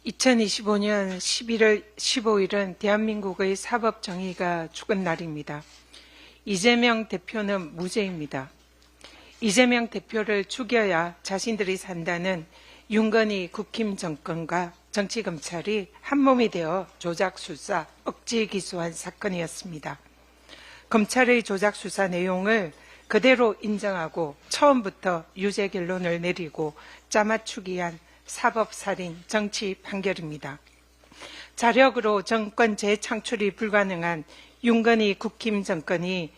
2025년 11월 15일은 대한민국의 사법 정의가 죽은 날입니다. 이재명 대표는 무죄입니다. 이재명 대표를 죽여야 자신들이 산다는 윤건희 국힘 정권과 정치검찰이 한몸이 되어 조작수사, 억지 기소한 사건이었습니다. 검찰의 조작수사 내용을 그대로 인정하고 처음부터 유죄 결론을 내리고 짜맞추기 한 사법살인 정치 판결입니다. 자력으로 정권 재창출이 불가능한 윤건희 국힘 정권이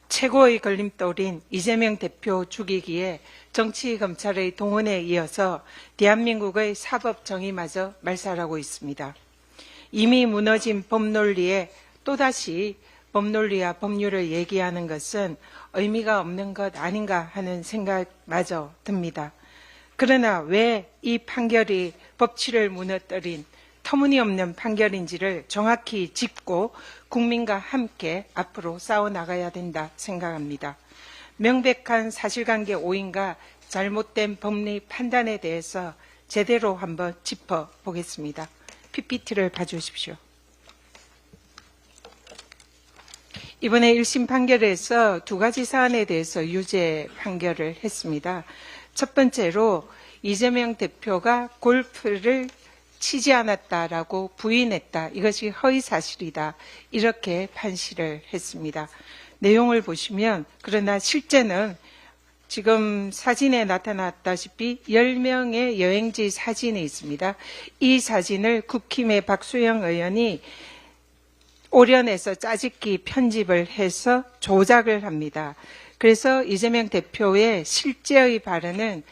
최고의 걸림돌인 이재명 대표 죽이기에 정치검찰의 동원에 이어서 대한민국의 사법 정의마저 말살하고 있습니다. 이미 무너진 법논리에 또다시 법논리와 법률을 얘기하는 것은 의미가 없는 것 아닌가 하는 생각마저 듭니다. 그러나 왜 이 판결이 법치를 무너뜨린 터무니없는 판결인지를 정확히 짚고 국민과 함께 앞으로 싸워나가야 된다 생각합니다. 명백한 사실관계 오인과 잘못된 법리 판단에 대해서 제대로 한번 짚어보겠습니다. PPT를 봐주십시오. 이번에 1심 판결에서 두 가지 사안에 대해서 유죄 판결을 했습니다. 첫 번째로 이재명 대표가 골프를 치지 않았다라고 부인했다. 이것이 허위사실이다. 이렇게 판시를 했습니다. 내용을 보시면 그러나 실제는 지금 사진에 나타났다시피 10명의 여행지 사진이 있습니다. 이 사진을 국힘의 박수영 의원이 오련해서 짜집기 편집을 해서 조작을 합니다. 그래서 이재명 대표의 실제의 발언은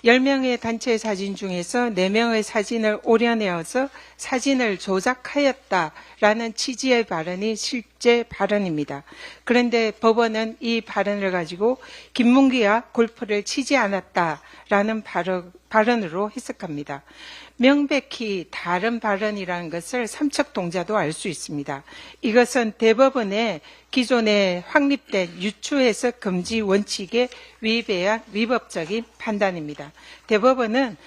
10명의 단체 사진 중에서 4명의 사진을 오려내어서 사진을 조작하였다라는 취지의 발언이 실제 발언입니다. 그런데 법원은 이 발언을 가지고 김문기와 골프를 치지 않았다라는 발언으로 해석합니다. 명백히 다른 발언이라는 것을 삼척동자도 알 수 있습니다. 이것은 대법원의 기존에 확립된 유추해석 금지 원칙에 위배한 위법적인 판단입니다. 대법원은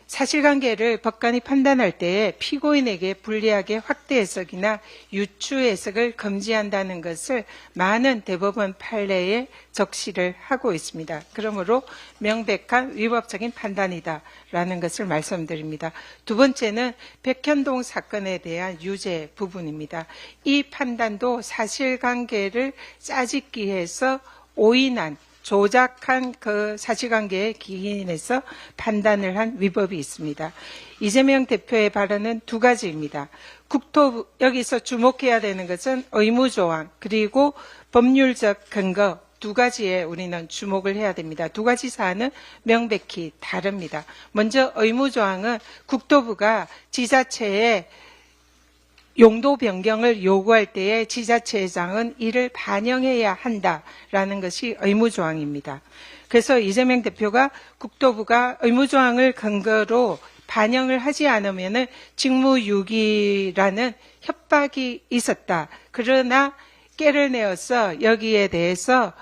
사실관계를 법관이 판단할 때 피고인에게 불리하게 확대 해석이나 유추 해석을 금지한다는 것을 많은 대법원 판례에 적시를 하고 있습니다. 그러므로 명백한 위법적인 판단이다라는 것을 말씀드립니다. 두 번째는 백현동 사건에 대한 유죄 부분입니다. 이 판단도 사실관계를 짜집기해서 오인한 조작한 그 사실관계에 기인해서 판단을 한 위법이 있습니다. 이재명 대표의 발언은 두 가지입니다. 국토부, 여기서 주목해야 되는 것은 의무조항 그리고 법률적 근거 두 가지에 우리는 주목을 해야 됩니다. 두 가지 사안은 명백히 다릅니다. 먼저 의무조항은 국토부가 지자체에 용도 변경을 요구할 때에 지자체장은 이를 반영해야 한다라는 것이 의무조항입니다. 그래서 이재명 대표가 국토부가 의무조항을 근거로 반영을 하지 않으면 직무유기라는 협박이 있었다. 그러나 깨를 내어서 여기에 대해서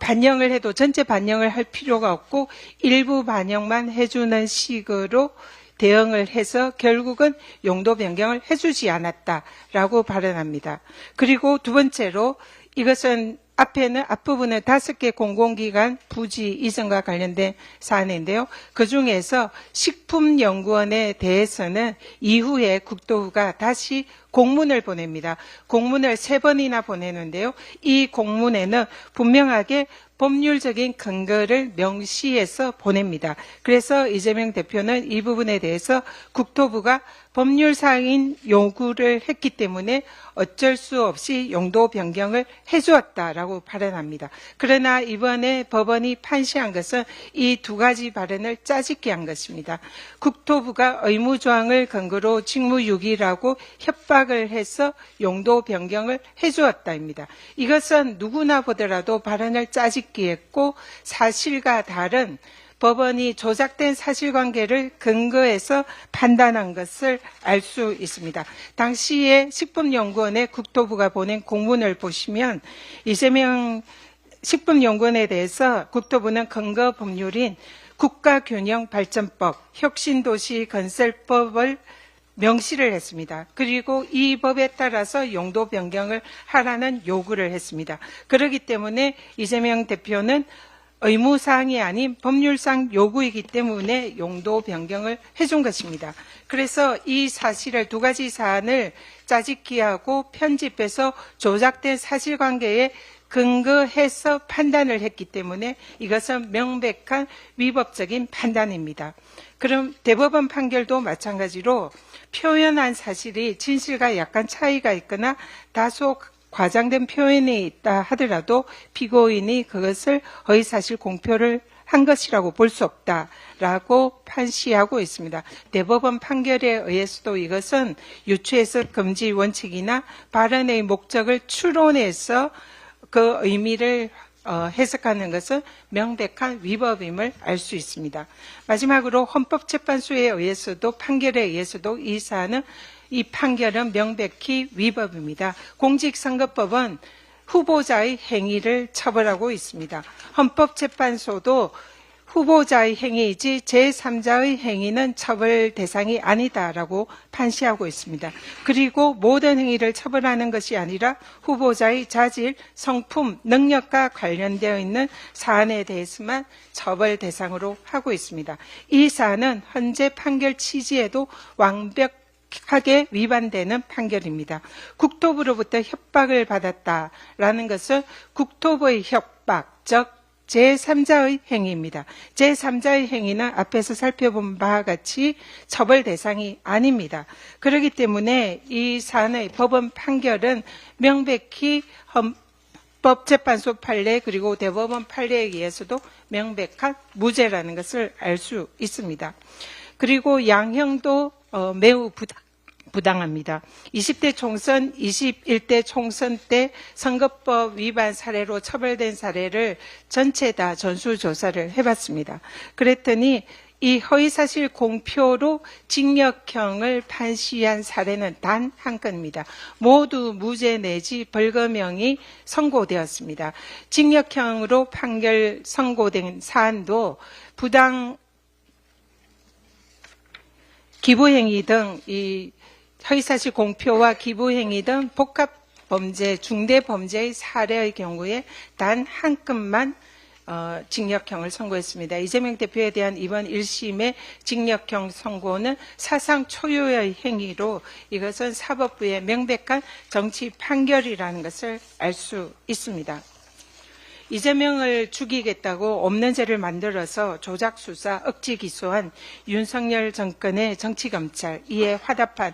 반영을 해도 전체 반영을 할 필요가 없고 일부 반영만 해주는 식으로 대응을 해서 결국은 용도 변경을 해주지 않았다라고 발언합니다. 그리고 두 번째로 이것은 앞부분은 5개 공공기관 부지 이전과 관련된 사안인데요. 그중에서 식품연구원에 대해서는 이후에 국토부가 다시 공문을 보냅니다. 공문을 3번이나 보내는데요. 이 공문에는 분명하게 법률적인 근거를 명시해서 보냅니다. 그래서 이재명 대표는 이 부분에 대해서 국토부가 법률상인 요구를 했기 때문에 어쩔 수 없이 용도 변경을 해주었다라고 발언합니다. 그러나 이번에 법원이 판시한 것은 이 두 가지 발언을 짜집기 한 것입니다. 국토부가 의무조항을 근거로 직무유기라고 협박을 해서 용도 변경을 해주었다입니다. 이것은 누구나 보더라도 발언을 짜집기 했고 사실과 다른 법원이 조작된 사실관계를 근거해서 판단한 것을 알 수 있습니다. 당시에 식품연구원에 국토부가 보낸 공문을 보시면 이재명 식품연구원에 대해서 국토부는 근거 법률인 국가균형발전법, 혁신도시건설법을 명시를 했습니다. 그리고 이 법에 따라서 용도 변경을 하라는 요구를 했습니다. 그렇기 때문에 이재명 대표는 의무사항이 아닌 법률상 요구이기 때문에 용도 변경을 해준 것입니다. 그래서 이 사실을 두 가지 사안을 짜집기하고 편집해서 조작된 사실관계에 근거해서 판단을 했기 때문에 이것은 명백한 위법적인 판단입니다. 그럼 대법원 판결도 마찬가지로 표현한 사실이 진실과 약간 차이가 있거나 다소 과장된 표현이 있다 하더라도 피고인이 그것을 허위사실 공표를 한 것이라고 볼 수 없다라고 판시하고 있습니다. 대법원 판결에 의해서도 이것은 유추해석 금지 원칙이나 발언의 목적을 추론해서 그 의미를 해석하는 것은 명백한 위법임을 알 수 있습니다. 마지막으로 헌법재판소에 의해서도 판결에 의해서도 이 판결은 명백히 위법입니다. 공직선거법은 후보자의 행위를 처벌하고 있습니다. 헌법재판소도 후보자의 행위이지 제3자의 행위는 처벌 대상이 아니다라고 판시하고 있습니다. 그리고 모든 행위를 처벌하는 것이 아니라 후보자의 자질, 성품, 능력과 관련되어 있는 사안에 대해서만 처벌 대상으로 하고 있습니다. 이 사안은 현재 판결 취지에도 완벽하게 위반되는 판결입니다. 국토부로부터 협박을 받았다라는 것은 국토부의 협박, 즉 제3자의 행위입니다. 제3자의 행위는 앞에서 살펴본 바와 같이 처벌 대상이 아닙니다. 그렇기 때문에 이 사안의 법원 판결은 명백히 헌법재판소 판례 그리고 대법원 판례에 의해서도 명백한 무죄라는 것을 알 수 있습니다. 그리고 양형도 매우 부당합니다. 20대 총선, 21대 총선 때 선거법 위반 사례로 처벌된 사례를 전체 다 전수조사를 해봤습니다. 그랬더니 이 허위사실 공표로 징역형을 판시한 사례는 단 한 건입니다. 모두 무죄 내지 벌금형이 선고되었습니다. 징역형으로 판결 선고된 사안도 부당 기부행위 등 이 허위사실 공표와 기부행위 등 복합범죄, 중대범죄의 사례의 경우에 단 한 건만 징역형을 선고했습니다. 이재명 대표에 대한 이번 1심의 징역형 선고는 사상 초유의 행위로 이것은 사법부의 명백한 정치 판결이라는 것을 알 수 있습니다. 이재명을 죽이겠다고 없는 죄를 만들어서 조작수사, 억지 기소한 윤석열 정권의 정치검찰, 이에 화답한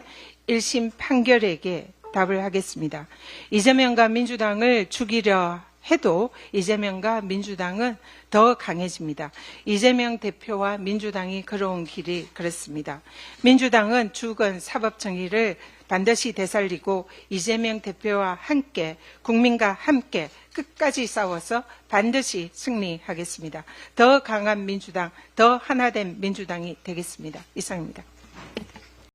1심 판결에게 답을 하겠습니다. 이재명과 민주당을 죽이려 해도 이재명과 민주당은 더 강해집니다. 이재명 대표와 민주당이 걸어온 길이 그렇습니다. 민주당은 죽은 사법정의를 반드시 되살리고 이재명 대표와 함께 국민과 함께 끝까지 싸워서 반드시 승리하겠습니다. 더 강한 민주당, 더 하나된 민주당이 되겠습니다. 이상입니다.